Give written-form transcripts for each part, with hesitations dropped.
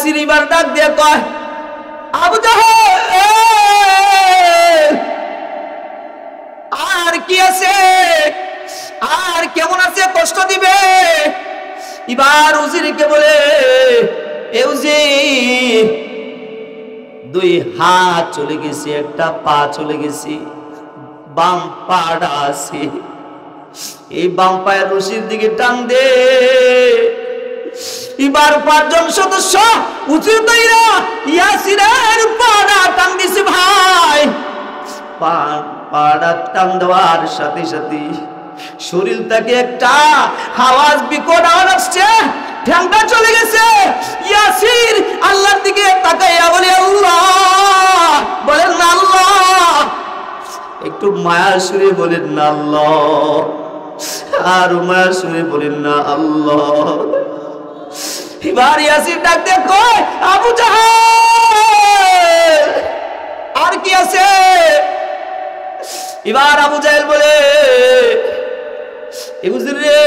ইয়াসির এবার ডাক দিয়ে কয়, আবু জাহেল আর কি আছে, আর কেমন আছে, কষ্ট দিবে? এবার উজিরকে বলে, এ উজির, দুই হাত চলে গেছে, একটা পা চলে গেছে, বাম পাটা আছে, এই বাম পায়ের রশির দিকে টান দে। এবার 5 জন সদস্য উজির দইরা ইয়াসিরের পাটা টান দিছে। ভাই পাটা টান দেওয়ার সাথে সাথে শরীর থেকে একটা আওয়াজ, বিকট আওয়াজ আসছে, ঠ্যাংটা চলে গেছে। ইয়াসির আল্লাহর দিকে তাকাইয়া বলে, আল্লাহ, বলেন না আল্লাহ, একটু মায়া সুরে বলেন না আল্লাহ, আর মায়া সুরে বলেন না আল্লাহ। এবার ইয়াসির ডাক দিয়ে কয়, আবু জাহেল আর কি আছে? এবার আবু জাহেল বলে, রে,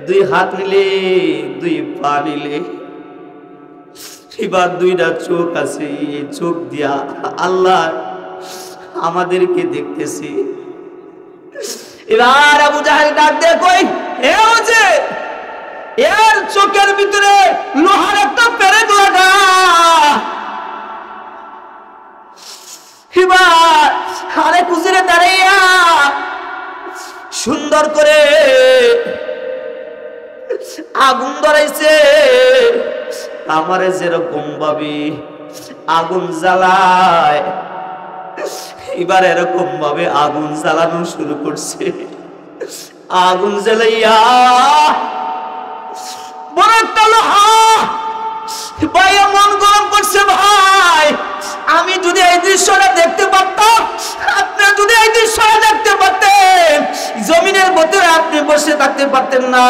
2 হাত নিলে, 2 পা নিলে, এবার 2টা চোখ আছে, এই চোখ দিয়া আল্লাহ আমাদেরকে দেখতেছি। এবার আবু জাহেল ডাক দিয়ে কই, এ হচ্ছে এর চোখের ভিতরে লোহার একটা পেরেক লাগা। এবার আরেক উজিরে দাঁড়াইয়া সুন্দর করে আগুন ধরাইছে। আমারে যেরকম ভাবে আগুন জ্বালায়, এবার এরকম ভাবে আগুন জ্বালানো শুরু করছে। আগুন জ্বালাইয়া বড় একটা লোহা ভাই মন গরম করছে। ভাই আমি যদি এই দৃশ্যটা দেখতে পারতাম, আপনি যদি এই দৃশ্যটা দেখতে পারতেন, জমিনের ভিতরে আপনি বসে থাকতে পারতেন না,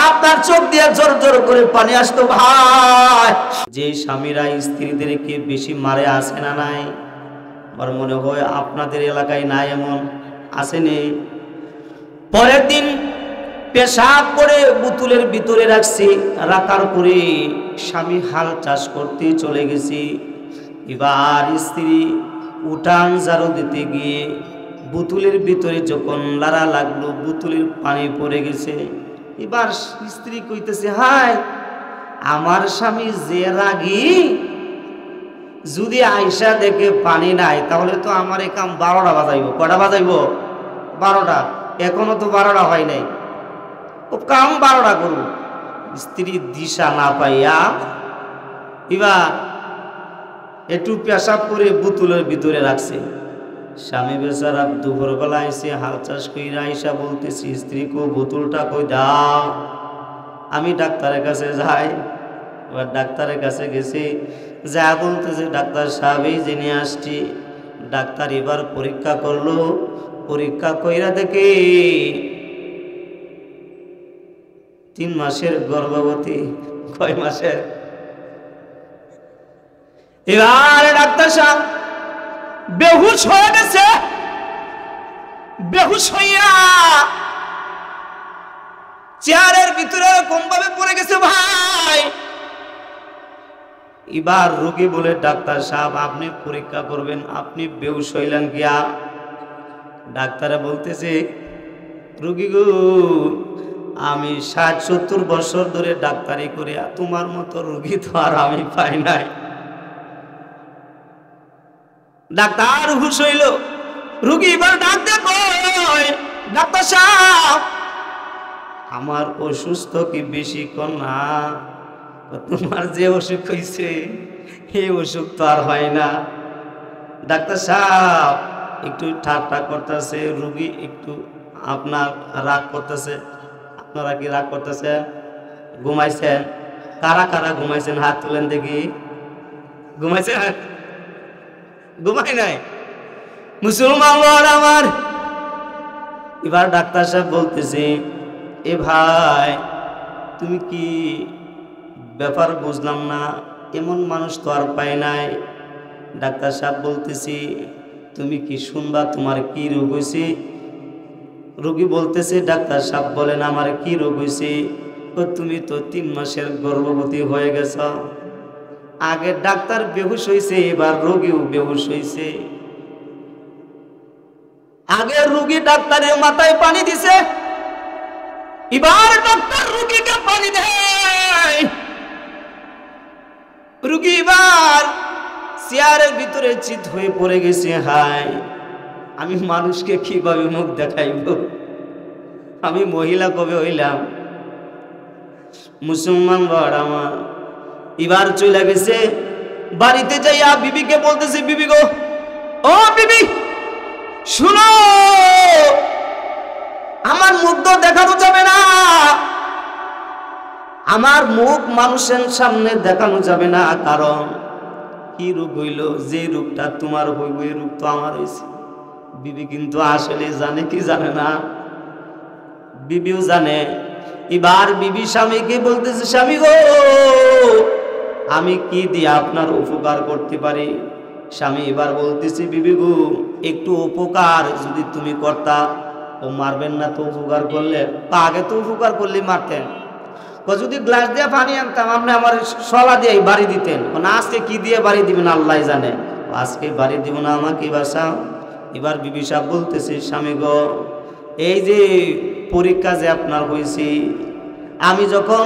আপনার চোখ দিয়ে জোর জোর করে পানি আসতো। ভাই যে স্বামীরা স্ত্রীদেরকে বেশি মারে, আসে না নাই? আমার মনে হয় আপনাদের এলাকায় নাই, এমন আসেনি। পরের দিন পেশাব করে বোতলের ভিতরে রাখছি, রাখার পরে স্বামী হাল চাষ করতে চলে গেছি। এবার স্ত্রী উঠান ঝাড়ু দিতে গিয়ে বোতলের ভিতরে যখন লাড়া লাগলো, বোতলের পানি পড়ে গেছে। এবার স্ত্রী কইতেছে, হাই আমার স্বামী যে রাগী, যদি আয়সা দেখে পানি নাই, তাহলে তো আমার এই কাম 12টা বাজাইব। কটা বাজাইব? 12টা। এখনো তো 12টা হয় নাই, ও কাম 12টা করব। স্ত্রী দিশা না পাইয়া এবার একটু পেশাব করে বোতলের ভিতরে রাখছে। স্বামী বেচারা দুপুরবেলা এসে হাল চাষ কইরা আইসা বলতেছি, স্ত্রীকে বোতলটা কই দাও, আমি ডাক্তারের কাছে যাই। এবার ডাক্তারের কাছে গেছি, যা বলতেছে, ডাক্তার সাহেব এই জেনে আসছি। ডাক্তার এবার পরীক্ষা করলো, পরীক্ষা কইরা দেখে 3 মাসের গর্ভবতী। কয় মাসের? এবার ডাক্তার সাহেব বেহুশ হয়ে গেছে। বেহুশ হইয়া চেয়ারের ভিতরে এরকম ভাবে পড়ে গেছে। ভাই এবার রোগী বলে, ডাক্তার সাহেব আপনি পরীক্ষা করবেন, আপনি বেহুশ হইলেন গিয়া? ডাক্তারে বলতেছে, রোগী গো, আমি 60-70 বছর ধরে ডাক্তারি করে তোমার মতো রোগী তো আর আমি পাই নাই। ডাক্তার হুশ হইল। রোগী এবার ডাক্তার কয়, ডাক্তার সাহেব আমার অসুস্থ কি বেশি কম না? তোমার যে অসুখ হয়েছে এই অসুখ তো আর হয় না। ডাক্তার সাহেব একটু ঠাট্টা করতেছে, রোগী একটু আপনার রাগ করতেছে। আপনারা কি রাগ করতেছেন? ঘুমাইছেন? কারা কারা ঘুমাইছেন হাত তুলেন দেখি। ঘুমাইছেন? ঘুমাই নাই মুসলমান আমার। এবার ডাক্তার সাহেব বলতেছে, এ ভাই তুমি কি ব্যাপার বুঝলাম না, এমন মানুষ তো আর পাই নাই। ডাক্তার সাহেব বলতেছি, তুমি কি শুনবা তোমার কি রোগ হয়েছে? রোগী বলতেছে, ডাক্তার সাহেব বলেন আমার কি রোগ হয়েছে? তুমি তো 3 মাসের গর্ভবতী হয়ে গেছ। আগে ডাক্তার বেহুশ হইছে, এবার রোগীও বেহুশ হইছে। আগে রোগী ডাক্তারের মাথায় পানি দিছে, এবার ডাক্তার রোগীকে পানি দেয়। রোগী এবার চেয়ারের ভিতরে চিত হয়ে পড়ে গেছে। হায়, আমি মানুষকে কিভাবে মুখ দেখাইব? আমি মহিলা কবে হইলাম? মুসলমান বাড়া আমার এবার চলে গেছে। বাড়িতে যাইয়া বিবিকে বলতেছে, বিবি গো, ও বিবি শুনো, আমার মুখ তো দেখানো যাবে না, আমার মুখ মানুষের সামনে দেখানো যাবে না। কারণ কি রোগ হইল? যে রোগটা তোমার হইব এই রোগ তো আমার হয়েছে। বিবি কিন্তু আসলে জানে কি জানে না? বিবিও জানে। এবার বিবি স্বামীকে বলতেছে, স্বামী গো, আমি কি দিয়ে আপনার উপকার করতে পারি? স্বামী এবার বলতেছে, বিবি গো, একটু উপকার যদি তুমি করতা। ও মারবেন না তো উপকার করলে? আগে তো উপকার করলে মারতেন। যদি গ্লাস দিয়ে পানি আনতাম আপনি আমার সলা দিয়ে বাড়ি দিতেন। না, আজকে কি দিয়ে বাড়ি দিবেন আল্লাহ জানে। আজকে বাড়ি দিব না, আমাকে বাসা। এবার বিবি সাহেব বলতেছে, স্বামী গো, এই যে পরীক্ষা যে আপনার হয়েছে, আমি যখন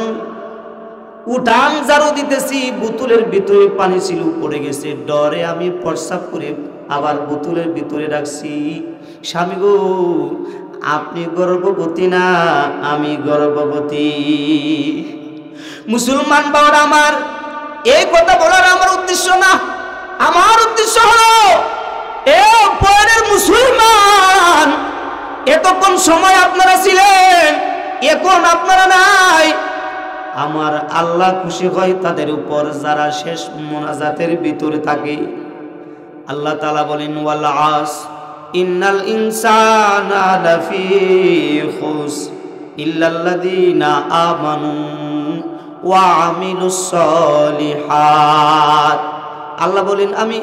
উঠান ঝাড়ু দিতেছি বোতলের ভিতরে পানি ছিল, পড়ে গেছে। ডরে আমি প্রস্রাব করে আবার বোতলের ভিতরে রাখছি। স্বামী গো, আপনি গর্ভবতী না, আমি গর্ভবতী। মুসলমান বাবা আমার, এই কথা বলার আমার উদ্দেশ্য না। আমার উদ্দেশ্য হলো, এ পরের মুসলমান, এতক্ষণ সময় আপনারা ছিলেন, এখন আপনারা নাই। আমার আল্লাহ খুশি হয় তাদের উপর যারা শেষ মোনাজাতের ভিতরে থাকে। আল্লাহ তাআলা বলেন, ওয়াল আস ইন্নাল ইনসানা লাফি খুস ইল্লাল্লাযীনা আমানু ওয়া আমিলুস সলিহাত। আল্লাহ বলেন, আমি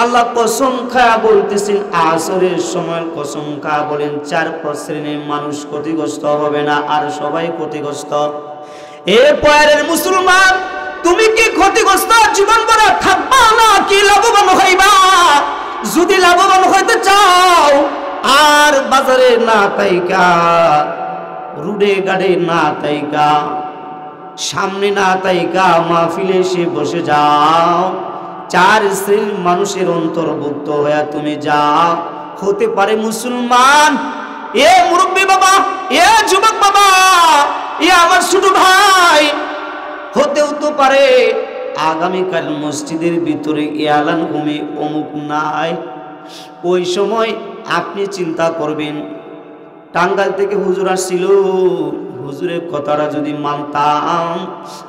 আল্লাহ কসম খায়া বলতেছেন, আসরের সময় কসম খায়া বলেন, 4 শ্রেণীর মানুষ ক্ষতিগ্রস্ত হবে না, আর সবাই ক্ষতিগ্রস্ত। এ পরের মুসলমান, তুমি কি ক্ষতিগ্রস্ত জীবন ভরা থাকবা না কি লাভবান হইবা? যদি লাভবান হইতে চাও, আর বাজারে না তাইকা, রুডে গাড়ে না তাইকা, সামনে না তাইকা মাহফিলে এসে বসে যাও। 4 শ্রেণীর মানুষের অন্তর্ভুক্ত হয়ে তুমি যাও। হতে পারে মুসলমান, এ মুরব্বী বাবা, এ যুবক বাবা, এ আমার ছোট ভাই, হতেও তো পারে আগামীকাল মসজিদের ভিতরে এলান ভূমি অমুক নাই। ওই সময় আপনি চিন্তা করবেন, টাঙ্গাইল থেকে হুজুর আসছিল, হুজুরের কথাটা যদি মানতাম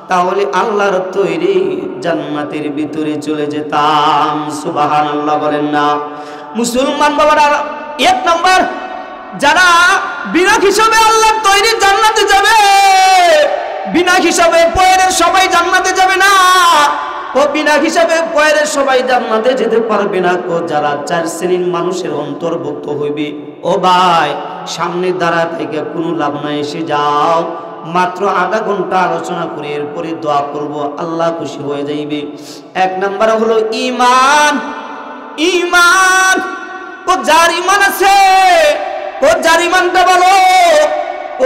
তাহলে আল্লাহর তৈরি জান্নাতের ভিতরে চলে যেতাম। সুবহানাল্লাহ বলেন না? মুসলমান বাবারা, 1 নাম্বার, যারা বিনা হিসাবে আল্লাহর তৈরি জান্নাতে যাবে, বিনা হিসাবে পয়ের সবাই জান্নাতে যাবে না। ও বিনা হিসাবে পয়ের সবাই জান্নাতে যেতে পারবে না। যারা 4 শ্রেণীর মানুষের অন্তর্ভুক্ত হইবে, ও ভাই সামনে দাঁড়া থেকে কোনো লাভ নাই, এসে যাও। মাত্র আধা ঘন্টা আলোচনা করে এরপরে দোয়া করব, আল্লাহ খুশি হয়ে যাইবে। 1 নাম্বার হলো ঈমান। ঈমান, ও যার ঈমান আছে, ও যার ঈমানটা বলো,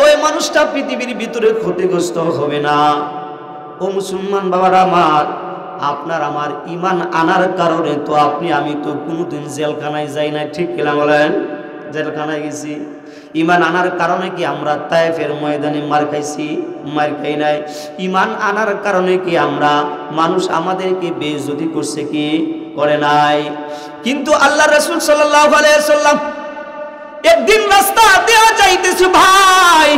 ওই মানুষটা পৃথিবীর ভিতরে ক্ষতিগ্রস্ত হবে না। ও মুসলমান বাবারা আমার, আপনার আমার ঈমান আনার কারণে তো আপনি আমি তো কোনোদিন জেলখানায় যাই না, ঠিক কিনা বলেন? জেলখানায় গেছি। ঈমান আনার কারণে কি আমরা তায়েফের ময়দানে মার খাইছি? মার খাই নাই। ঈমান আনার কারণে কি আমরা মানুষ আমাদেরকে বেইজ্জতি করছে কি? করে নাই। কিন্তু আল্লাহ রাসূল সাল্লাল্লাহু আলাইহি ওয়াসাল্লাম একদিন রাস্তা দিয়ে যাইতেছে, ভাই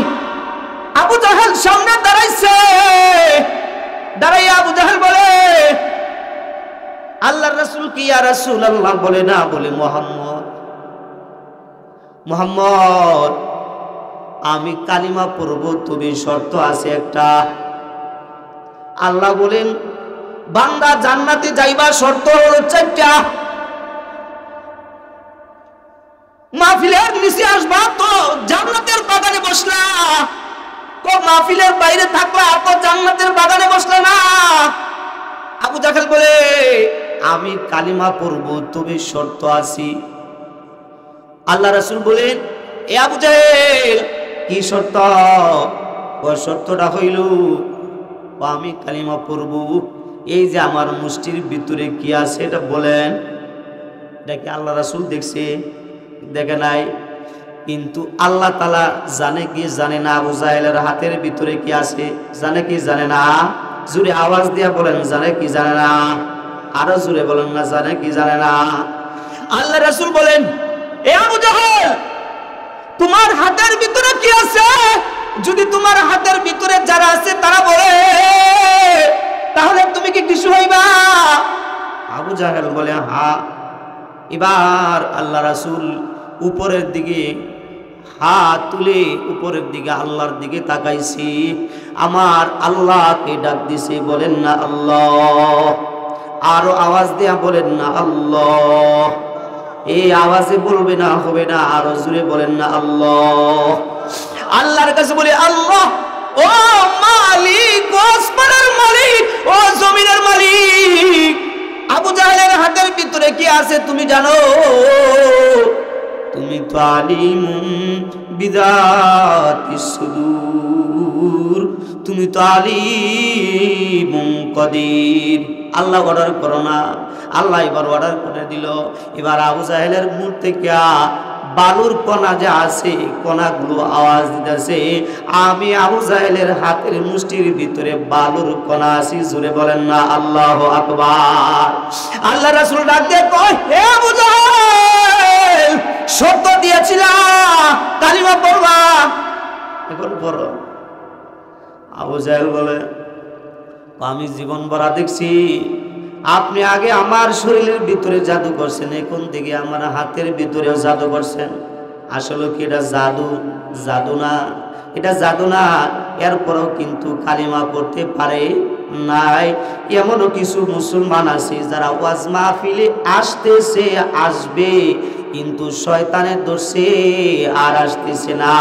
আবু জাহেল সামনে দাঁড়াইছে। দাঁড়াইয়া আবু জাহেল বলে, আল্লাহর রাসূল কি ইয়া রাসূলুল্লাহ? বলে না, বলে মুহাম্মদ, মুহাম্মদ আমি কালিমা পড়ব, তবে শর্ত আছে একটা। আল্লাহ বলেন, বান্দা জান্নাতে যাইবা শর্ত হলো 4টা। মাহফিলের নিচে আসবা তো জান্নাতের বাগানে বসলা, মাহফিলের বাইরে থাকলা, এত জান্নাতের বাগানে বসলে না? আবু জাহেল বলে, আমি কালিমা পড়ব, তবে শর্ত আছে। আল্লাহ রাসূল বলেন, এ আবু জাহেল, কি শর্ত? ওই শর্তটা হইল, আমি কালিমা পড়ব, এই যে আমার মুষ্টির ভিতরে কি আছে এটা বলেন। এটা কি আল্লাহ রাসূল দেখছে? দেখে নাই। কিন্তু আল্লাহ তাআলা জানে কি জানে না আবু জাহেলের হাতের ভিতরে কি আছে? জানে কি জানে না? জোরে আওয়াজ দিয়া বলেন, জানে কি জানে না? আরো জোরে বলেন না, জানে কি জানে না? আল্লাহ রাসূল বলেন, এ আবু জাহেল, তোমার হাতের ভিতরে কি আছে? যদি তোমার হাতের ভিতরে যারা আছে তারা বলে, তাহলে তুমি কি কিছু হইবা? আবু জাহেল বলে, হ্যাঁ। এবার আল্লাহ রাসূল উপরের দিকে হাত তুলে উপরের দিকে আল্লাহর দিকে তাকাইছি, আমার আল্লাহকে ডাক দিছে, বলেন না আল্লাহ। আরো আওয়াজ দিয়া বলেন না আল্লাহ। এই আওয়াজে বলবে না, হবে না, আরো জোরে বলেন না আল্লাহ। আল্লাহর কাছে বলে, আল্লাহ, ও মালিক, ও আসমানের মালিক, ও জমিনের মালিক, আবু জাহেলের হাতের ভিতরে কি আছে তুমি জানো? তুমি তো আলিমুন বিযাতিস সুদূর, তুমি তো আলিমুন কদির। আল্লাহ অর্ডার করো না। আল্লাহ এবার অর্ডার করে দিল। এবার আবু জাহেলের মুখ থেকে বালুর কণা যে আছে, কণাগুলো আওয়াজ দিতেছে, আমি আবু জাহেলের হাতের মুষ্টির ভিতরে বালুর কণা আছি। জোরে বলেন না আল্লাহু আকবার। আল্লাহ রাসূল ডাক দিয়ে কয়, হে আবু জাহেল, শর্ত দিয়েছিলাম কালিমা পড়বা, এখন পড়ো। আবু জাহেল বলে, আমি জীবন ভরা দেখছি আপনি আগে আমার শরীরের ভিতরে জাদু করছেন, এখন থেকে আমার হাতের ভিতরেও জাদু করছেন। আসলে কি এটা জাদু? জাদু না, এটা জাদু না। এরপরেও কিন্তু কালিমা পড়তে পারে নাই। এমনও কিছু মুসলমান আছে যারা ওয়াজ মাহফিলে আসতেছে, আসবে, কিন্তু শয়তানের দোষে আর আসতেছে না।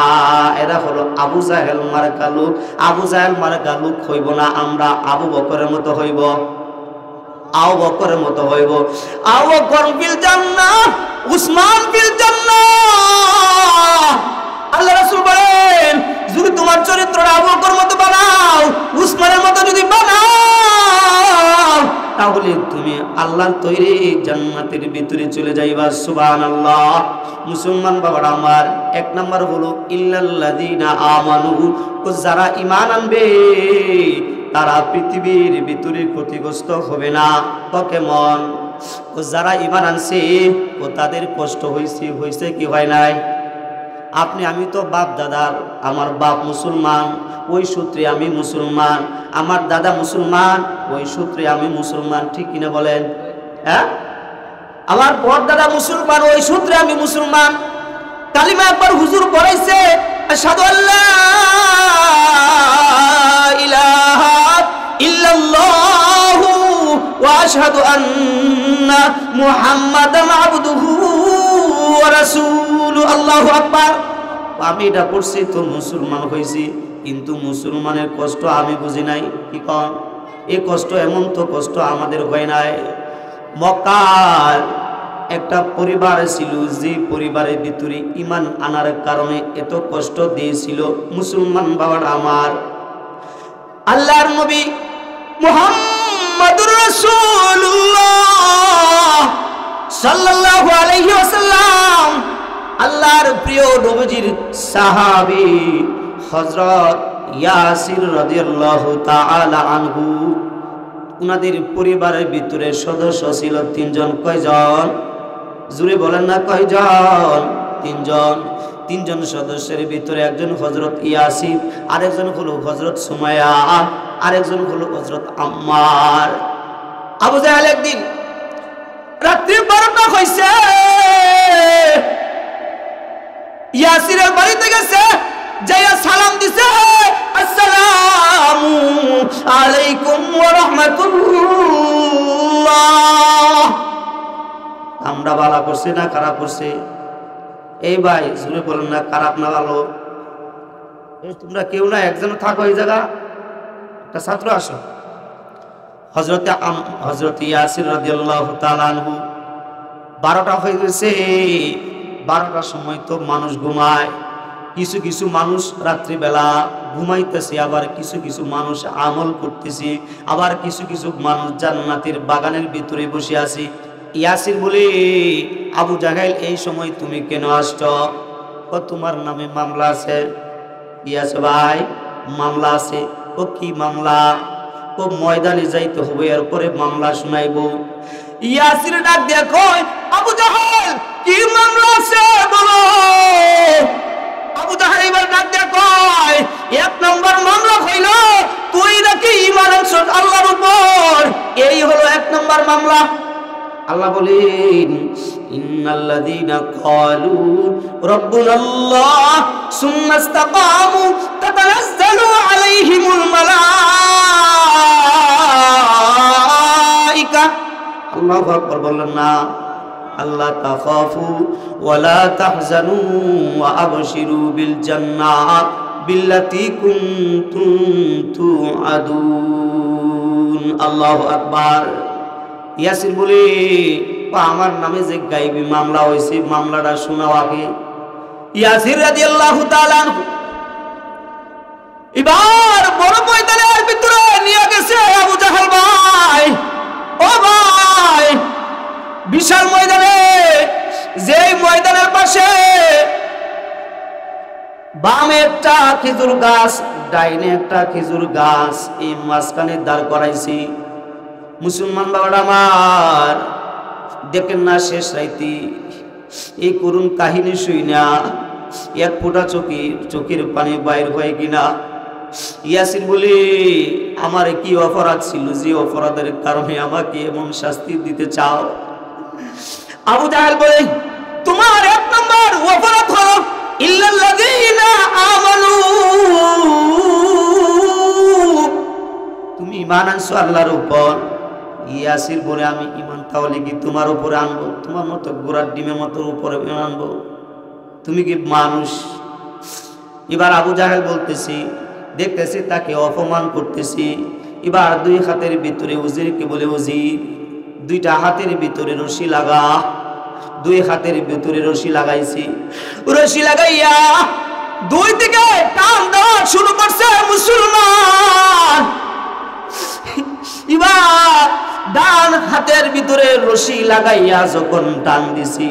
এরা হলো আবু জাহেল মার্কা লোক। আবু জাহেল মার্কা লোক হইব না, আমরা আবু বকরের মতো হইব। আবু বকরের মতো হইব। আবু বকর ফিল জান্নাহ, উসমান ফিল জান্নাহ। আল্লাহ রাসূল বলেন, যদি তোমার চরিত্রটা আবু বকরের মতো বানাও, উসমানের মতো যদি বানাও, তাহলে তুমি আল্লাহর তৈরি জান্নাতের ভিতরে চলে যাইবা। সুবহানাল্লাহ। মুসলমান বাবারা আমার, এক নাম্বার হলো ইল্লাল্লাযীনা আমানু, যারা ঈমান আনবে তারা পৃথিবীর ভিতরে ক্ষতিগ্রস্ত হবে না। তো কেমন? যারা ঈমান আনছে তাদের কষ্ট হয়েছে কি হয় নাই? আপনি আমি তো বাপ দাদার, আমার বাপ মুসলমান, ওই সূত্রে আমি মুসলমান, আমার দাদা মুসলমান, ওই সূত্রে আমি মুসলমান, ঠিক কিনা বলেন? হ্যাঁ, আমার বড় দাদা মুসলমান, ওই সূত্রে আমি মুসলমান। কালিমা একবার হুজুর পড়াইছে, আশহাদু আল্লা ইলাহা ইল্লাল্লাহু ওয়া আশহাদু আন্না মুহাম্মাদান আবদুহু ওয়া রাসূলুহু। আল্লাহু আকবার। আমি এটা পড়ছি তো মুসলমান হয়েছি, কিন্তু মুসলমানের কষ্ট আমি বুঝি নাই। কি কন? এই কষ্ট এমন তো কষ্ট আমাদের হয় নাই। মক্কার একটা পরিবার ছিল, যে পরিবারের ভিতরে ঈমান আনার কারণে এত কষ্ট দিয়েছিল মুসলমান বাবার আমার। আল্লাহর নবী মুহাম্মদুর রাসূলুল্লাহ সাল্লাল্লাহু আলাইহি ওয়াসাল্লাম, আল্লাহর প্রিয় নবীজির সাহাবী হযরত ইয়াসির রাদিয়াল্লাহু তাআলা আনহু, উনাদের পরিবারের ভিতরে সদস্য ছিল তিনজন। কয়জন? জুড়ে বলেন না কয়জন? তিনজন। তিনজন সদস্যের ভিতরে একজন হযরত ইয়াসির, আরেকজন হলো হযরত সুমাইয়া, আরেকজন হলো হযরত আম্মার। আবু জাহেল একদিন রাত্রি 12টা হইছে, ইয়াসিরের বাড়িতে গেছে, যাইয়া সালাম দিছে, আসসালামু আলাইকুম ওয়া রাহমাতুল্লাহ। আমরা ভালো করছি না খারাপ করছি? এই ভাই জুড়ে বলেন না, খারাপ না ভালো? তোমরা কেউ না একজন থাকো এই জায়গা, একটা ছাত্র আসো। হযরত ইয়াসির রাদিয়াল্লাহু তাআলা আনহু 12টা হয়ে গেছে। 12টার সময় তো মানুষ ঘুমায়, কিছু কিছু মানুষ রাত্রিবেলা ঘুমাইতেছে, আবার কিছু কিছু মানুষ আমল করতেছে, আবার কিছু কিছু মানুষ জান্নাতের বাগানের ভিতরে বসে আছে। ইয়াসির বলে, আবু জাহেল এই সময় তুমি কেন আসছো? ও তোমার নামে মামলা আছে। ইয়াস ভাই মামলা আছে। ও কি মামলা? ও ময়দানে যাইতে হবে, এরপরে মামলা শুনাইবো। ইয়াসির ডাক দিয়া কয়, আবু জাহেল কি মামলা আছে বলো। আবু জাহেল এবার ডাক দিয়া কয়, 1 নম্বর মামলা হইল তুই নাকি ঈমান আনছস আল্লাহর উপর, এই হলো 1 নম্বর মামলা। আল্লাহ বলেন, ইন্নাল্লাযীনা ক্বালু রাব্বুনাল্লাহ সুম্মা ইসতাকামু তাতানাজ্জালু আলাইহিমুল মালায়েকা। আল্লাহু আকবার বললেন না, আল্লাহ তাখাফু ওয়ালা তাহজানু ওয়া আবশিরু বিল জান্নাহ বিল্লাতী কুনতুম তুআদুন। আল্লাহু আকবার। ইয়াসির বলে, আমার নামে যে গায়বী মামলা হয়েছে, মামলাটা শোনাও আগে। ইয়াসির রাদিয়াল্লাহু তাআলা এবার বড় ময়দানের ভিতরে নিয়ে গেছে আবু জাহেল ভাই। ও ভাই, বিশাল ময়দানে, যেই ময়দানের পাশে বামে একটা খেজুর গাছ, ডাইনে একটা খেজুর গাছ, এই মাঝখানে দাঁড় করাইছি। মুসলমান বাবারা আমার, দেখেন না শেষ রাইতি এই করুণ কাহিনী শুইনা 1 ফোঁটা চোখের পানি বাইর হয় কিনা। ইয়াসির বলে, আমার কি অপরাধ ছিল যে অপরাধের কারণে আমাকে এমন শাস্তি দিতে চাও? আবু জাহেল বলে, তোমার 1 নম্বর অপরাধ হলো ইল্লাল্লাযীনা আমানু, তুমি ঈমান আনছো আল্লাহর উপর। ইয়াসির বলে, আমি ঈমান তাহলে কি তোমার উপরে আনবো? তোমার মতো গোড়ার ডিমের মতো উপরে আনবো? তুমি কি মানুষ? এবার আবু জাহেল বলতেছি, দেখতেছি তাকে অপমান করতেছি। এবার 2 হাতের ভিতরে উজিরকে বলে, উজির 2টা হাতের ভিতরে রশি লাগা। 2 হাতের ভিতরে রশি লাগাইছি। রশি লাগাইয়া 2 দিকে টান দেওয়া শুরু করছে মুসলমান। এবার ডান হাতের ভিতরে রশি লাগাইয়া যখন টান দিছি,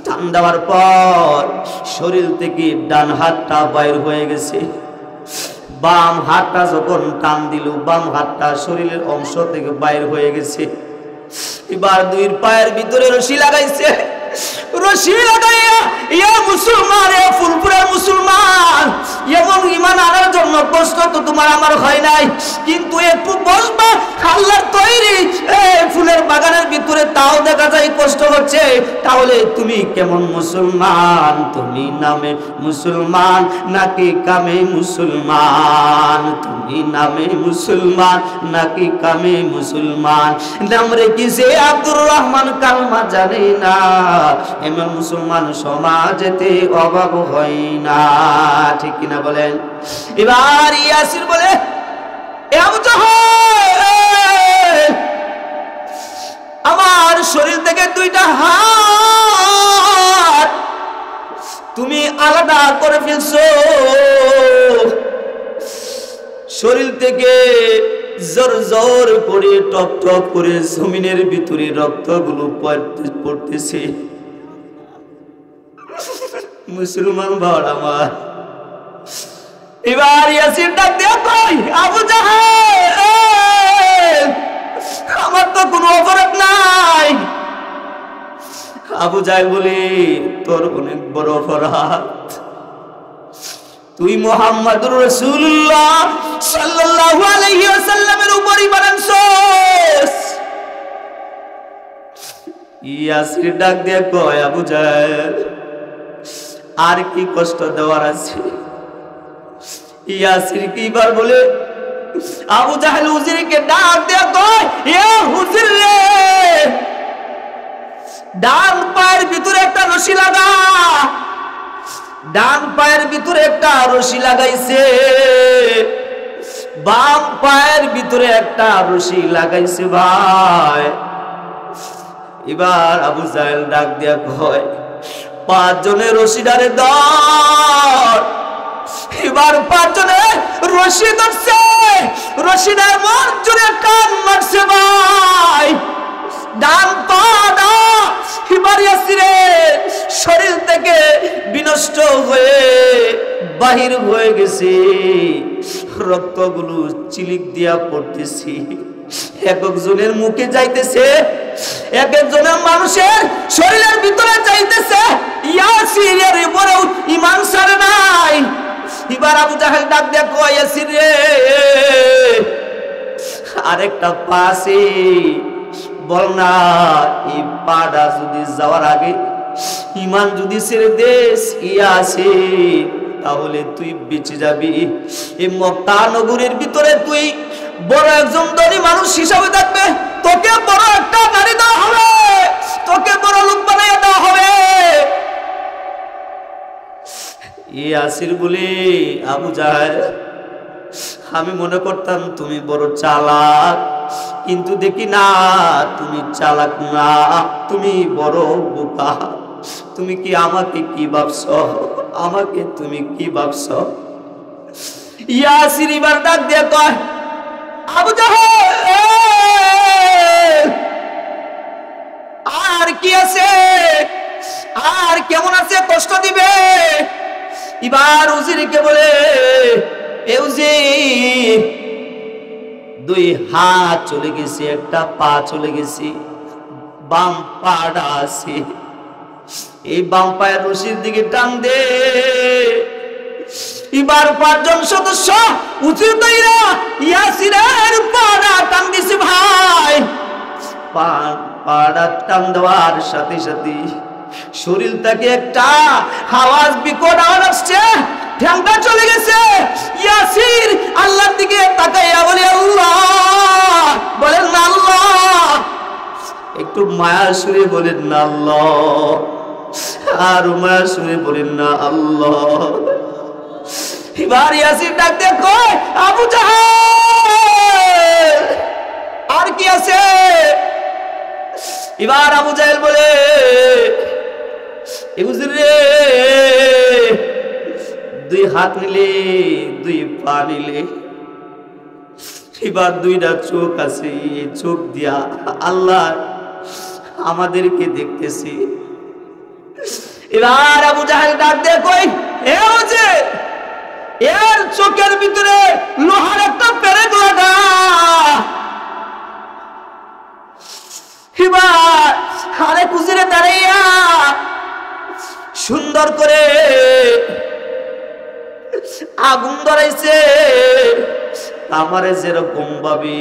টান দেওয়ার পর শরীর থেকে ডান হাতটা বাইর হয়ে গেছে। বাম হাতটা যখন টান দিল, বাম হাতটা শরীরের অংশ থেকে বাইর হয়ে গেছে। এবার 2 পায়ের ভিতরে রশি লাগাইছে। রশি লাগাইয়া, ইয়া মুসলমান, এ ফুলপুরের মুসলমান, এমন ঈমান আনার জন্য কষ্ট তো তোমার আমার হয় নাই, কিন্তু একটু বসবা আল্লাহর তৈরি ফুলের বাগানের ভিতরে, তাও দেখা যায় কষ্ট হচ্ছে। তাহলে তুমি কেমন মুসলমান? তুমি নামে মুসলমান নাকি কামে মুসলমান? তুমি নামে মুসলমান নাকি কামে মুসলমান? নাম রেখেছে আব্দুর রহমান, কালমা জানে না, এমন মুসলমান সমাজেতে অভাব হয় না। ঠিক কিনা বলেন? এবার ইয়াসির বলে, আবু জাহেল, আমার শরীর থেকে 2টা হাত তুমি আলাদা করে ফেলছো। শরীর থেকে জোর জোর করে টপ টপ করে জমিনের ভিতরে রক্তগুলো পড়তেছে। মুসলমান ভাই আমার, এবার ইয়াসির ডাক দিয়া কই, আবু জাহেল, আমার তো কোনো অপরাধ নাই। আবু জাহেল বলে, তোর অনেক বড় অপরাধ। তুই মুহাম্মদুর রাসূলুল্লাহ সাল্লাল্লাহু আলাইহি ওয়াসাল্লামের উপর ঈমান আনছস। ইয়াসির ডাক দিয়া কয়, আবু জাহেল, আর কি কষ্ট দেওয়ার আছে? ইয়াসির কি বার বলে, আবু জাহেল হুজুরকে ডাক দিয়া কয়, এ হুজুর রে, ডান পায়ের ভিতরে একটা রশি লাগা, ডান পায়ের ভিতরে একটা রশি লাগাইছে, বাম পায়ের ভিতরে একটা রশি লাগাইছে ভাই। এবার আবু জাহেল ডাক দিয়া কয়, 5 জনের রশিদারে ধর। এবার 5 জনে রশি ধরছে, রশিদার মন জুড়ে কান মারছে ভাই। ডান পাটা এবার ইয়াসিরের শরীর থেকে বিনষ্ট হয়ে বাহির হয়ে গেছে, রক্তগুলো চিলিক দিয়া পড়তেছে, এক একজনের মুখে যাইতেছে, এক একজনের মানুষের শরীরের ভিতরে যাইতেছে। ইয়াসিরের উপরেও ঈমান ছাড়ে নাই। এবার আবু জাহেল ডাক দিয়া কয়, ইয়াসির রে, আরেকটা পা আছে, বল না এই পাটা যদি যাওয়ার আগে ঈমান যদি ছেড়ে দেস ইয়াসির, তাহলে তুই বেঁচে যাবি। এই মক্কা নগরীর ভিতরে তুই বড় একজন ধনী মানুষ হিসাবে থাকবে, তোকে বড় একটা নারী দেওয়া হবে, তোকে বড় লোক বানাইয়া দেওয়া হবে। ইয়াসির বলে, আবু জাহেল, আমি মনে করতাম তুমি বড় চালাক, কিন্তু দেখি না তুমি চালাক না, তুমি বড় বোকা। তুমি কি আমাকে কি ভাবছো, আমাকে তুমি কি ভাবছো? ইয়াসির এবার ডাক দিয়ে কয়, আবু জাহেল, আর কি আছে, আর কেমন আছে, কষ্ট দিবে? এবার উজিরকে বলে, এ উজির, 2 হাত চলে গেছে, একটা পা চলে গেছে, বাম পাটা আছে, এই বাম পায়ের রশির দিকে টান দে। এবার 5 জন সদস্য উজির দইরা ইয়াসিরের পাটা টান দিছে ভাই। পাটা টান দেওয়ার সাথে সাথে শরীর থেকে একটা আওয়াজ, বিকট আওয়াজ আসছে, ঠ্যাংটা চলে গেছে। ইয়াসির আল্লাহর দিকে তাকাইয়া বলে, আল্লাহ, বলেন না আল্লাহ, একটু মায়া সুরে বলেন না আল্লাহ, আর মায়া সুরে বলেন না আল্লাহ। এবার ইয়াসির ডাক দিয়ে কয়, আবু জাহেল, আর কি আছে? এবার আবু জাহেল বলে, রে, 2 হাত নিলে, 2 পা নিলে, এবার 2টা চোখ আছে, চোখ দিয়া আল্লাহ আমাদেরকে দেখতেছি। এবার আবু জাহেল ডাক দিয়ে কই, এর চোখের ভিতরে লোহার একটা পেরেক লাগা। এবার আরেক উজিরে দাঁড়াইয়া সুন্দর করে আগুন ধরাইছে। আমারে যেরকম ভাবে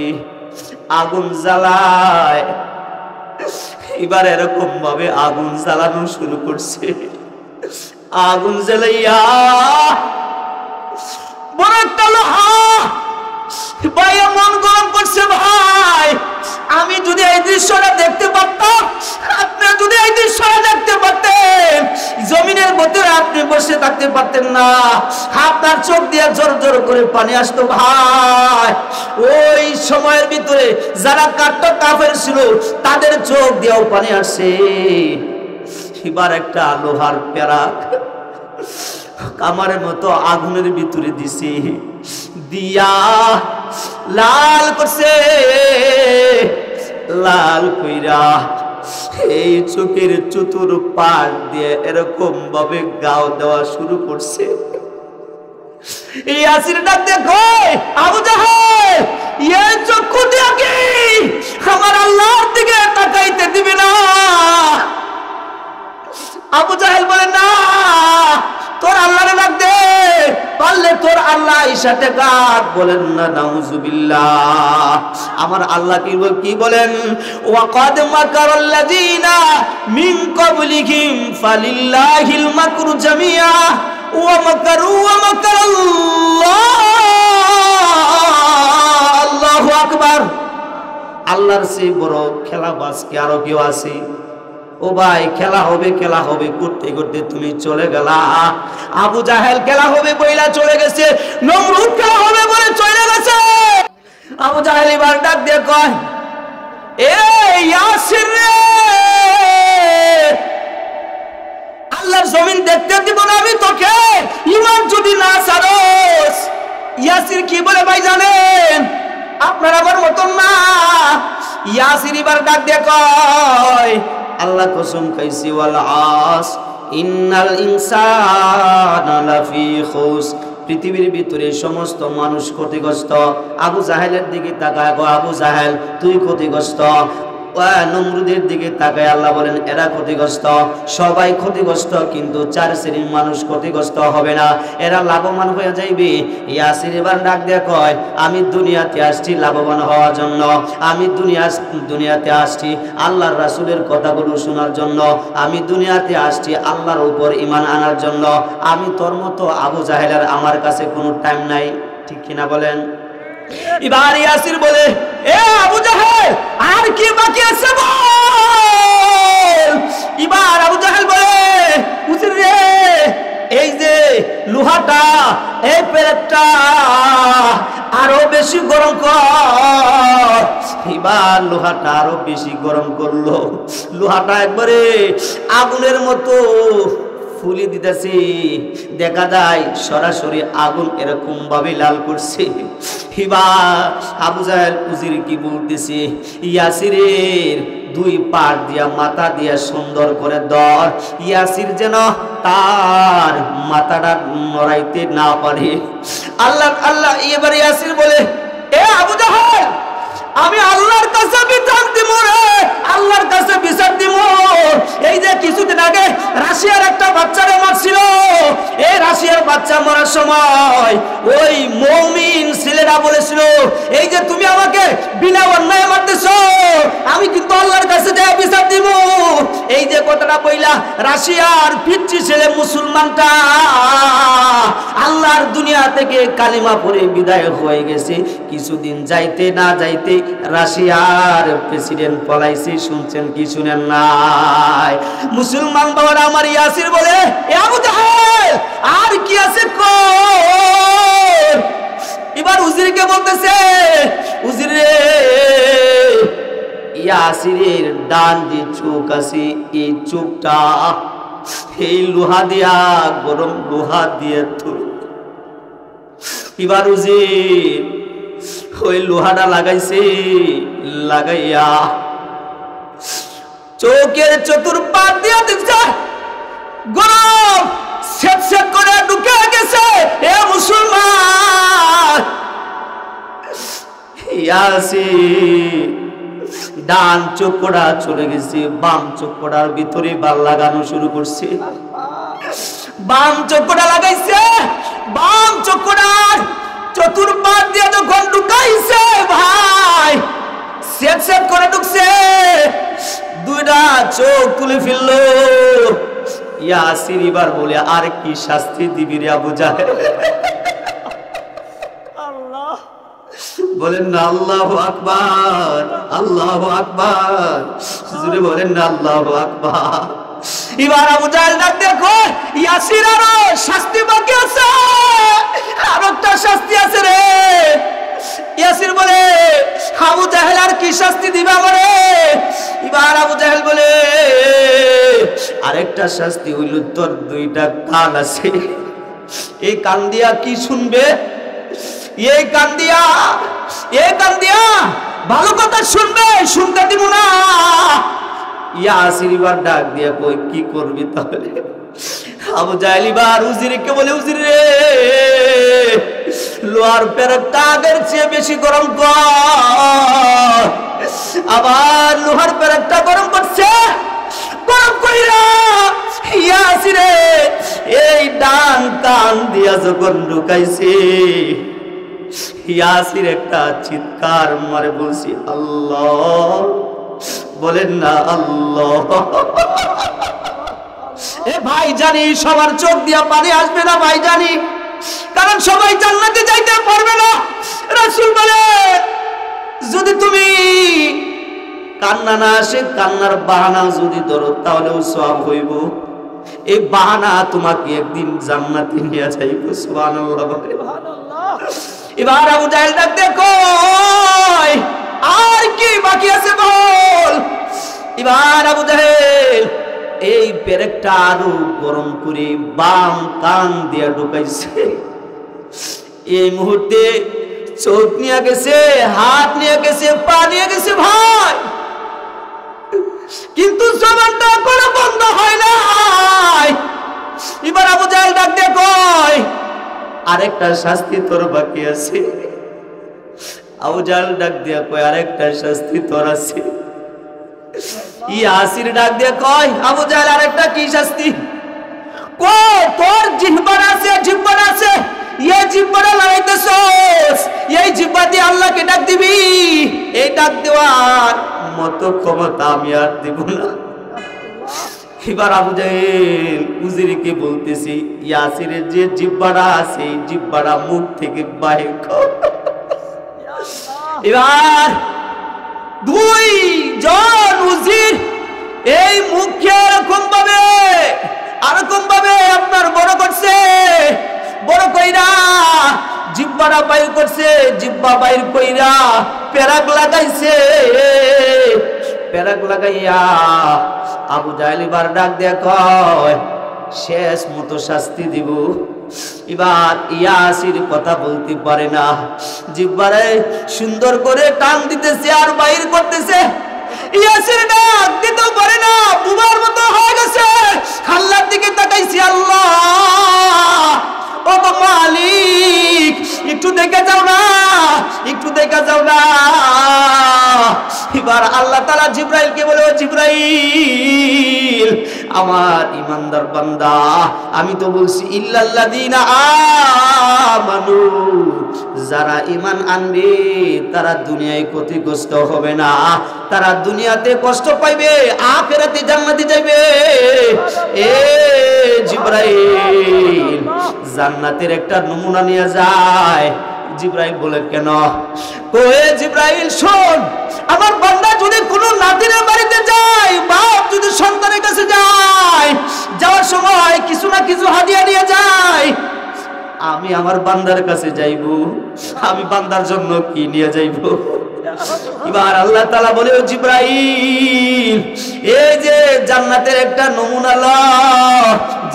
আগুন জ্বালায়, এবার এরকম ভাবে আগুন জ্বালানো শুরু করছে। আগুন জ্বালাইয়া বড় একটা লোহা ভাই মন গরম করছে ভাই। আমি যদি এই দৃশ্যটা দেখতে পারতাম, আপনি যদি এই দৃশ্যটা দেখতে পারতেন, জমিনের ভিতরে আপনি বসে থাকতে পারতেন না, আপনার চোখ দিয়ে জোর জোর করে পানি আসতো ভাই। ওই সময়ের ভিতরে যারা কাফের ছিল তাদের চোখ দিয়েও পানি আসছে। এবার একটা লোহার পেরাক কামারের মতো আগুনের ভিতরে দিছে, দিয়া লাল করছে। লাল কইরা এই চোখের চতুর পাশ দিয়ে এরকম ভাবে গাও দেওয়া শুরু করছে। এই আসির ডাক দেখো, আবু জাহেল, এই চক্ষু দিয়ে কি আমার আল্লাহর দিকে তাকাইতে দিবে না? আবু জাহেল বলে, না, তোর আল্লাহরে ডাক দে, পারলে তোর আল্লাহ ইশাতে ডাক। বলেন না, নাউজুবিল্লাহ। আমার আল্লাহ কি বলেন? ওয়াকাদ মাকারাল্লাযিনা মিন ক্বাবলিহিম ফালিল্লাহিল মাকরু জামিআ ওয়া মাকারু ওয়া মাকারাল্লাহ। আল্লাহু আকবার। আল্লাহর চেয়ে বড় খেলাবাজ কি আরো কেউ আছে? ও ভাই খেলা হবে করতে করতে তুমি চলে গেলা। আবু জাহেল খেলা হবে বইলা চলে গেছে, নমরুদ খেলা হবে বলে চলে গেছে। আবু জাহেল এবার ডাক দিয়ে কয়, এ ইয়াসির রে, আল্লাহর জমিন দেখতে দিব না আমি তোকে, ঈমান যদি না ছাড়োস। ইয়াসির কি বলে ভাই জানেন? আপনার আমার মতন না। ইয়াসির এবার ডাক দিয়ে কয়, আল্লাহ কসম খাইছি, ওয়াল আস ইন্নাল ইনসানা লাফি খুস, পৃথিবীর ভিতরে সমস্ত মানুষ ক্ষতিগ্রস্ত। আবু জাহেলের দিকে তাকায়, আবু জাহেল তুই ক্ষতিগ্রস্ত। নমরুদের দিকে তাকায় আল্লাহ বলেন এরা ক্ষতিগ্রস্ত, সবাই ক্ষতিগ্রস্ত, কিন্তু 4 শ্রেণীর মানুষ ক্ষতিগ্রস্ত হবে না, এরা লাভবান হয়ে যাইবে। ইয়াসির এবার ডাক দিয়ে কয়, আমি দুনিয়াতে আসছি লাভবান হওয়ার জন্য, আমি দুনিয়াতে আসছি আল্লাহর রাসূলের কথাগুলো শোনার জন্য, আমি দুনিয়াতে আসছি আল্লাহর উপর ঈমান আনার জন্য। আমি তোর মতো আবু জাহেলের আমার কাছে কোনো টাইম নাই, ঠিক কিনা বলেন? এবার ইয়াসির বলে, এ আবু জাহেল আর কি বাকি আছে বল। এবার আবু জাহেল বলে, হুজুর রে, এই যে লোহাটা, এই পেরেকটা আরো বেশি গরম কর। এবার লোহাটা আরো বেশি গরম করলো, লোহাটা একবারে আগুনের মতো ফুলি দিতেছি, দেখা যায় সরাসরি আগুন এরকম ভাবে লাল করছে। এবার আবু জাহেল উজির কি বলতেছে, ইয়াসিরের 2 পাড় দিয়া মাথা দিয়া সুন্দর করে ধর, ইয়াসির যেন তার মাথাটা নড়াইতে না পারে। আল্লাহ আল্লাহ। এবার ইয়াসির বলে, এ আবু জাহেল, আমি আল্লাহর কাছে বিচার দিব রে, আল্লাহর কাছে বিচার দিব। এই যে কিছুদিন আগে রাশিয়ার একটা বাচ্চারে মারছিল, এই রাশিয়ার বাচ্চা মারার সময় ওই মুমিন ছেলেরা বলেছিল, এই যে তুমি আমাকে বিনা অন্যায় মারতেছো, আমি কিন্তু আল্লাহর কাছে যা বিচার দিব। এই যে কথাটা বইলা রাশিয়ার পিচ্চি ছেলে মুসলমানটা আল্লাহর দুনিয়া থেকে কালিমা পড়ে বিদায় হয়ে গেছে। কিছুদিন যাইতে না যাইতে রাশিয়ার প্রেসিডেন্ট পলাইছে, শুনছেন কি শুনেন নাই? মুসলমান বাবারা আমার ইয়াসির বলে, এ আবু জাহেল আর কি আছে কর। এবার উজিরকে বলতেছে, উজির রে, ইয়াসিরের ডান যে চোখ আছে, এই চোখটা এই লোহা দিয়া, গরম লোহা দিয়ে ধরে। এবার উজির ওই লোহাটা লাগাইছে, লাগাইয়া চোখের চতুর্পাশ দিয়ে দেখছে গরম সেট সেট করে ঢুকে গেছে। এ মুসলমান, ইয়াসির ডান চোখটা চলে গেছে, বাম চোখটার ভিতরে বাল লাগানো শুরু করছে। বাম চোখটা লাগাইছে, বাম চোখটার চতুর্পাশ দিয়ে যখন ঢুকাইছে ভাই, সেট সেট করে ঢুকছে, 2টা চোখ তুলে ফেললো। ইয়াসির এবার বলে, আর কি শাস্তি দিবি রে আবু জাহেল? আল্লাহ বলেন না আল্লাহু আকবার, আল্লাহু আকবার, জোরে বলেন না আল্লাহু আকবার। এবার আবু জাহেল ডাক দেখো, ইয়াসির আরো শাস্তি বাকি আছে, আরো একটা শাস্তি আছে রে। ইয়াসির বলে, আবু জাহেল আর কি শাস্তি দিবে আমারে? এবার আবু জাহেল বলে, আরেকটা শাস্তি হইল, তোর 2টা কান আছে, এই কান দিয়া কি শুনবে? এই কান দিয়া ভালো কথা শুনবে, শুনতে দিব না। ইয়াসির এবার ডাক দিয়া কই, কি করবি তাহলে? আবু জাহেল এবার উজিরকে বলে, উজির রে, লোহার পেরেকটা আগের চেয়ে বেশি গরম কর। আবার লোহার পেরেকটা গরম করছে, গরম কইরা ইয়াসিরে এই ডান কান দিয়া যখন ঢুকাইছে, ইয়াসির একটা চিৎকার মারে বলছি, আল্লাহ। বলেন না আল্লাহ। এ ভাই জানি সবার চোখ দিয়া পানি আসবে না, ভাই জানি, কারণ সবাই জান্নাতে যাইতে পারবে না। রাসূল বলে, যদি তুমি কান্না না আসে, কান্নার বাহানা যদি ধরো তাহলেও সওয়াব হইব। এই বাহানা তোমাকে একদিন জান্নাতে নিয়ে যাইব। সুবহানাল্লাহ, সুবহানাল্লাহ। এবার আবু জাহেল ডাক দেখো, আর কি বাকি আছে বল। এবার আবু জাহেল এই পেরেকটা আরো গরম করে বাম কান দিয়ে ঢুকাইছে। এই মুহূর্তে চোখ নিয়ে গেছে, হাত নিয়ে গেছে, পা নিয়ে গেছে ভাই, কিন্তু জবানটা কোনো বন্ধ হয় নাই। এবার আবু জাহেল ডাক দিয়ে কয়, আরেকটা শাস্তি তোর বাকি আছে। আবু জাহেল ডাক দিয়ে কয়, আরেকটা শাস্তি তোর আছে। ইয়াসির ডাক দিয়ে কয়, আবু জাহেল আরেকটা কি শাস্তি? কই তোর জিহ্বা আছে, জিহ্বা আছে, এই জিহ্বাটা লড়াইতেছস, এই জিহ্বা দিয়ে আল্লাহকে ডাক দিবি। এই ডাক দেওয়ার মতো ক্ষমতা আমি আর দিব না। এবার আবু জাহেল উজিরকে বলতেছি, ইয়াসিরের যে জিহ্বাটা আছে, এই জিহ্বাটা মুখ থেকে বাহির কর। এবার দুই জন উজির এই মুখে এরকম ভাবে আপনার বড় করছে, বড় কইরা জিহ্বাটা বাইর করছে, জিহ্বা বাইর কইরা পেরাক লাগাইছে। পেরাক লাগাইয়া আবু জাহেল এবার ডাক দেয়া কয়, শেষ মতো শাস্তি দিব। এবার ইয়াসির কথা বলতে পারে না, জিহ্বারে সুন্দর করে টান দিতেছে আর বাইর করতেছে। ইয়াসির ডাক দিতেও পারে না, বুবার মতো হয়ে গেছে। আল্লাহর দিকে তাকাইছি, আল্লাহ ও তো মালিক, একটু দেখে যাও না, একটু দেখে যাও না। এবার আল্লাহ তাআলা জিবরাইলকে বলে, ও জিবরাইল, আমার ইমানদার বান্দা, আমি তো বলছি ইল্লাল্লাযীনা আমানু, যারা ঈমান আনবে তারা দুনিয়ায় ক্ষতিগ্রস্ত হবে না, তারা দুনিয়াতে কষ্ট পাইবে, আখিরাতে জান্নাতে যাবে। এ জিবরাইল, জান্নাতের একটা নমুনা নিয়ে যায়। জিবরাইল বলে, কেন? ওহে জিবরাইল শোন, আমার বান্দা যদি কোনো নাতিনের বাড়িতে যায়, বাপ যদি সন্তানের কাছে যায়, যাওয়ার সময় কিছু না কিছু হাদিয়া নিয়ে যায়, আমি আমার বান্দার কাছে যাইব, আমি বান্দার জন্য কি নিয়ে যাইব? এবার আল্লাহ তাআলা বলে, ও জিবরাইল, এই যে জান্নাতের একটা নমুনা ল,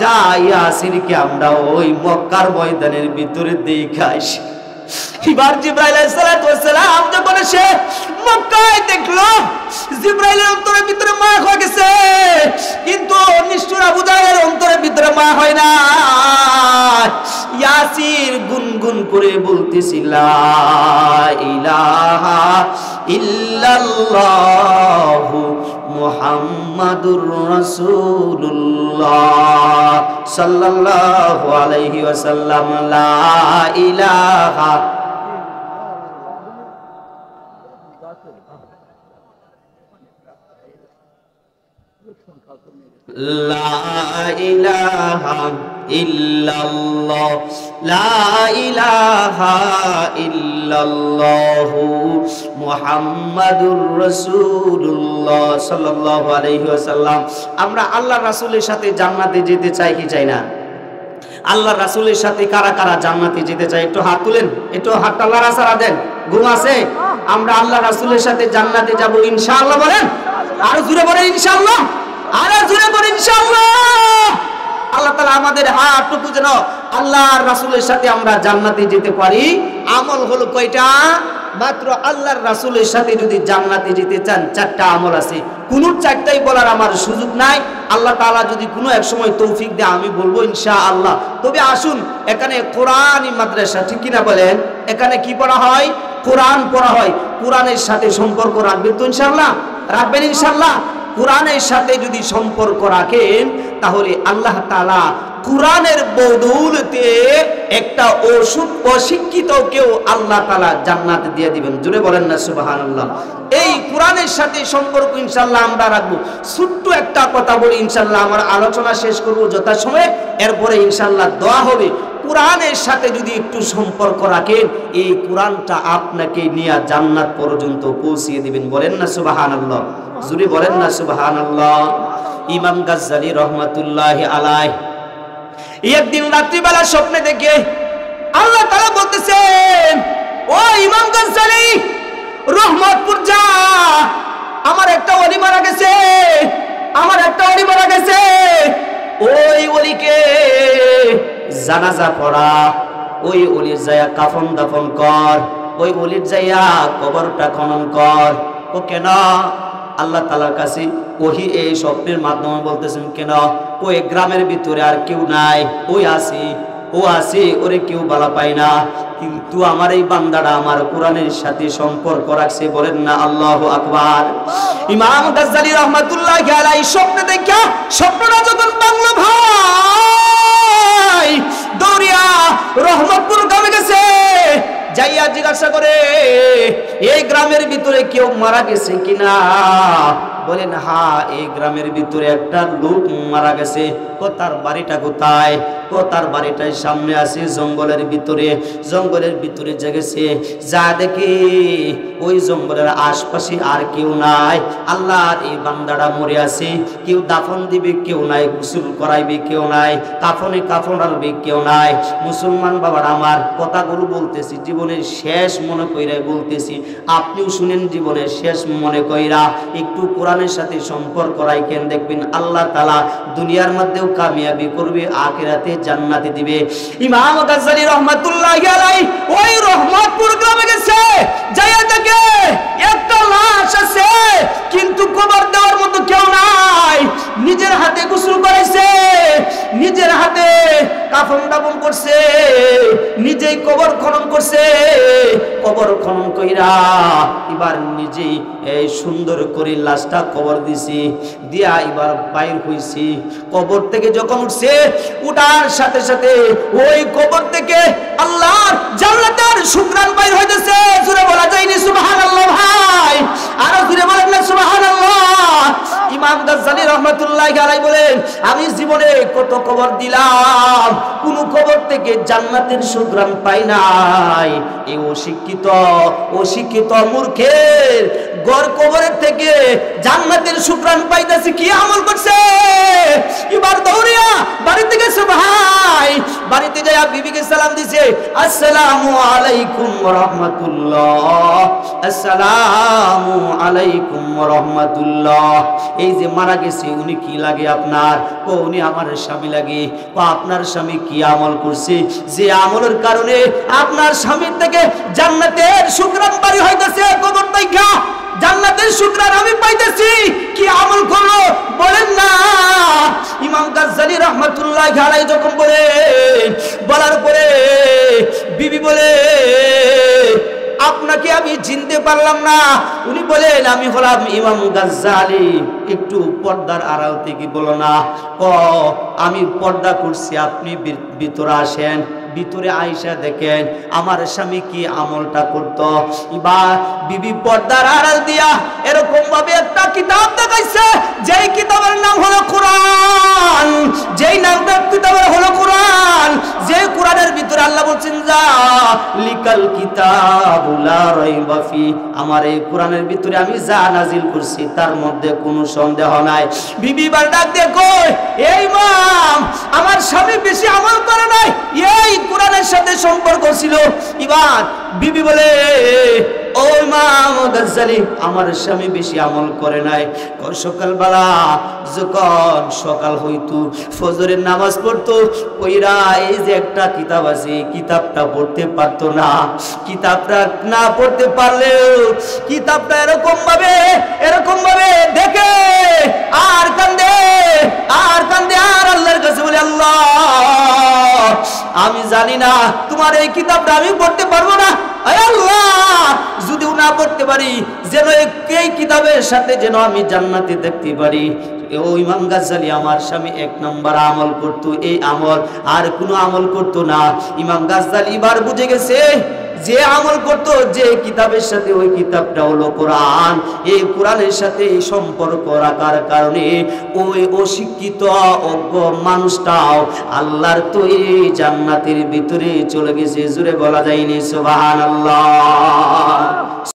যা ইয়াসিরকে আমরা ওই মক্কার ময়দানের ভিতরে দেখাইস। এবার জিবরাইল আলাইহিস সালাতু ওয়াস সালাম যখন সে মক্কায় দেখলো, জিবরাইলের অন্তরের ভিতরে মা হয়ে গেছে, কিন্তু নিষ্ঠুর আবু জাহেলের অন্তরের ভিতরে মা হয় না। ইয়াসির গুনগুন করে বলতেছিল, লা ইলাহা ইল্লাল্লাহু মুহাম্মাদুর রাসূলুল্লাহ সাল্লাল্লাহু আলাইহি ওয়াসাল্লাম, লা ইলাহা লা ইলাহা ইল্লাল্লাহ, লা ইলাহা ইল্লাল্লাহ মুহাম্মাদুর রাসূলুল্লাহ সাল্লাল্লাহু আলাইহি ওয়াসাল্লাম। আমরা আল্লাহর রাসূলের সাথে জান্নাতে যেতে চাই কি চাই না? আল্লাহর রাসূলের সাথে কারা কারা জান্নাতে যেতে চাই? একটু হাত তুলেন, একটু হাতটা লাড়াচাড়া দেন। ঘুম আছে? আমরা আল্লাহর রাসূলের সাথে জান্নাতে যাব ইনশাআল্লাহ বলেন। আর জোরে বলেন ইনশাআল্লাহ, আর জোরে বলেন ইনশাআল্লাহ। আল্লাহ তাআলা আমাদের হাতটুকু যেন আল্লাহর রাসূলের সাথে আমরা জান্নাতে যেতে পারি। আমল হলো কয়টা? মাত্র আল্লাহর রাসূলের সাথে যদি জান্নাতে যেতে চান, চারটা আমল আছে। কোন চারটাই বলার আমার সুযোগ নাই। আল্লাহ তাআলা যদি কোনো এক সময় তৌফিক দেয় আমি বলবো ইনশাআল্লাহ। তবে আসুন, এখানে কোরআনী মাদ্রাসা, ঠিক কিনা বলেন? এখানে কি পড়া হয়? কোরআন পড়া হয়। কোরআনের সাথে সম্পর্ক রাখবেন তো ইনশাআল্লাহ? রাখবেন ইনশাআল্লাহ? কোরআনের সাথে যদি সম্পর্ক রাখেন তাহলে আল্লাহ তাআলা কোরআনের বদৌলতে একটা অশিক্ষিত কেউ আল্লাহ তাআলা জান্নাত দিয়ে দিবেন। জোরে বলেন না সুবহানাল্লাহ। এই কোরআনের সাথে সম্পর্ক ইনশাআল্লাহ আমরা রাখবো। ছোট্ট একটা কথা বলি ইনশাআল্লাহ, আমার আলোচনা শেষ করব যথাসময়ে, এরপরে ইনশাআল্লাহ দোয়া হবে। কোরআনের সাথে যদি একটু সম্পর্ক রাখেন, এই কোরআনটা আপনাকে নিয়ে জান্নাত পর্যন্ত পৌঁছিয়ে দিবেন। বলেন না সুবহানাল্লাহ, জুরি বলেন না সুবহানাল্লাহ। ইমাম গাজ্জালী রহমাতুল্লাহি আলাইহি একদিন রাত্রিবেলা স্বপ্নে দেখে আল্লাহ তাআলা বলতেছেন, ও ইমাম গাজ্জালী, রহমতপুর যা, আমার একটা ওলি মারা গেছে, আমার একটা ওলি মারা গেছে, ওই ওলিকে জানাজা পড়া, ওই ওলির যায়া কাফন দাফন কর, ওই ওলির যায়া কবরটা খনন কর। ও কেন? আল্লাহ তাআলার কাছে ওহি এই স্বপ্নের মাধ্যমে বলতেছেন, কেন? ওই গ্রামের ভিতরে আর কেউ নাই, ওই আসি, ও আসি, ওরে কেউ বালা পায় না, কিন্তু আমার এই বান্দাটা আমার কোরআনের সাথে সম্পর্ক রাখছে। বলেন না আল্লাহু আকবার। ইমাম গাজ্জালী রাহমাতুল্লাহি আলাইহি স্বপ্নে দেখা, স্বপ্নটা যখন বাংলা ভাই দৌড়িয়া রহমতপুর গ্রামে গেছে, যাইয়া জিজ্ঞাসা করে, এই গ্রামের ভিতরে কেউ মারা গেছে কিনা? বলেন হ্যাঁ, এই গ্রামের ভিতরে একটা লোক মারা গেছে। ও তার বাড়িটা কোথায়? ও তার বাড়িটাই সামনে আছে জঙ্গলের ভিতরে। জঙ্গলের ভিতরে গেছে, যা দেখে ওই জঙ্গলের আশপাশে আর কেউ নাই। আল্লাহর এই বান্দাটা মরে আছে, কেউ দাফন দিবে কেউ নাই, গোসল করাইবে কেউ নাই, কাফনে কাফন আনবে কেউ নাই। মুসলমান বাবার আমার কথাগুলো বলতেছি জীবনের শেষ মনে কইরা বলতেছি, আপনিও শুনেন জীবনের শেষ মনে কইরা একটু কোরআনের সাথে সম্পর্ক রাখেন, দেখবেন আল্লাহ তাআলা দুনিয়ার মধ্যেও কামিয়াবি করবে, আখিরাতে জান্নাতে দিবে। ইমাম গাজ্জালী রাহমাতুল্লাহি আলাইহি ওই রহমতপুর গ্রামে গেছে, যাইয়া দেখে একটা লাশ আছে, কিন্তু কবর দেওয়ার মতো কেউ নাই। নিজের হাতে গোসল করাইছে, নিজের হাতে কাফন দাফন করছে, নিজেই কবর খনন করছে। কবর খনন কইরা এবার নিজেই এই সুন্দর করে লাশটা কবর দিছি, দিয়া এবার বাইর হইছি। কবর থেকে যখন উঠছে, উঠার সাথে সাথে ওই কবর থেকে আল্লাহর জান্নাতের সুঘ্রাণ বাইর হইতেছে। জোরে বলা যায়নি সুবহানাল্লাহ ভাই, আর জোরে বলেন না সুবহানাল্লাহ। ইমাম গাজ্জালী রাহমাতুল্লাহি আলাইহি বলেন, আমি জীবনে কত কবর দিলাম, কোন কবর থেকে জান্নাতের সুঘ্রাণ পাই নাই। এই অশিক্ষিত মূর্খের গড় কবরের থেকে জান্নাতের সুঘ্রাণ পাইতেছে, কি আমল করছে? এবার দৌড়িয়া বাড়িতে গেছে ভাই, বাড়িতে যাইয়া বিবিকে সালাম দিছে, আসসালামু আলাইকুম ওয়া রাহমাতুল্লাহ, আসসালামু আলাইকুম ওয়া রাহমাতুল্লাহ। এই যে মারা গেছে উনি কি লাগে আপনার? ও উনি আমার স্বামী লাগে। ও আপনার স্বামী কি আমল করছে যে আমলের কারণে আপনার স্বামীর থেকে জান্নাতের সুঘ্রাণ বাড়ি হইতেছে? কবর দেখা জান্নাতের সুঘ্রাণ আমি পাইতেছি, কি আমল করলো বলেন না। ইমাম গাজ্জালী রাহমাতুল্লাহি আলাইহি যখন বলার পরে বিবি বলে, আপনাকে আমি চিনতে পারলাম না। উনি বলেন, আমি হলাম ইমাম গাজ্জালী, একটু পর্দার আড়াল থেকে বলো না। আমি পর্দা করছি, আপনি ভিতরে আসেন। ভিতরে আয়েশা দেখেন আমার স্বামী কি আমলটা করতো। এবার বিবি পর্দার আড়াল দিয়া এরকম ভাবে একটা কিতাব দেখাইছে, যেই কিতাবের নাম হলো কোরআন, যেই নামটা কিতাবের হলো কোরআন, যে কোরআনের ভিতরে আল্লাহ বলছেন, যা লিকাল কিতাবু লা রাইবা ফি, আমার এই কোরআনের ভিতরে আমি যা নাজিল করছি তার মধ্যে কোনো সন্দেহ নাই। বিবি বার ডাক দিয়ে কই, এই ইমাম, আমার স্বামী বেশি আমল করে নাই, এই কোরআনের সাথে সম্পর্ক ছিল। এবার বিবি বলে, ও ইমাম গাজ্জালী, আমার স্বামী বেশি আমল করে নাই। সকালবেলা যখন সকাল হইতো, ফজরের নামাজ পড়তো, ওইরা এই যে একটা কিতাব আছে, কিতাবটা পড়তে পারতো না। কিতাবটা না পড়তে পারলেও কিতাবটা এরকম ভাবে দেখে আর কান্দে আর আল্লাহর কাছে বলে, আল্লাহ, আমি জানি না তোমার এই কিতাবটা আমি পড়তে পারবো না। আল্লাহ, যদিও না পড়তে পারি, যেন এই কিতাবের সাথে যেন আমি জান্নাতে দেখতে পারি। ও ইমাম গাজ্জালী, আমার স্বামী এক নম্বর আমল করতো, এই আমল আর কোনো আমল করতো না। ইমাম গাজ্জালী এবার বুঝে গেছে যে আমল করত, যে কিতাবের সাথে, ওই কিতাবটা হলো কোরআন। এই কোরআনের সাথে সম্পর্ক রাখার কারণে ওই অশিক্ষিত অজ্ঞ মানুষটাও আল্লাহর তৈরি জান্নাতের ভিতরে চলে গেছে। জোরে বলা যায়নি সুবহানাল্লাহ।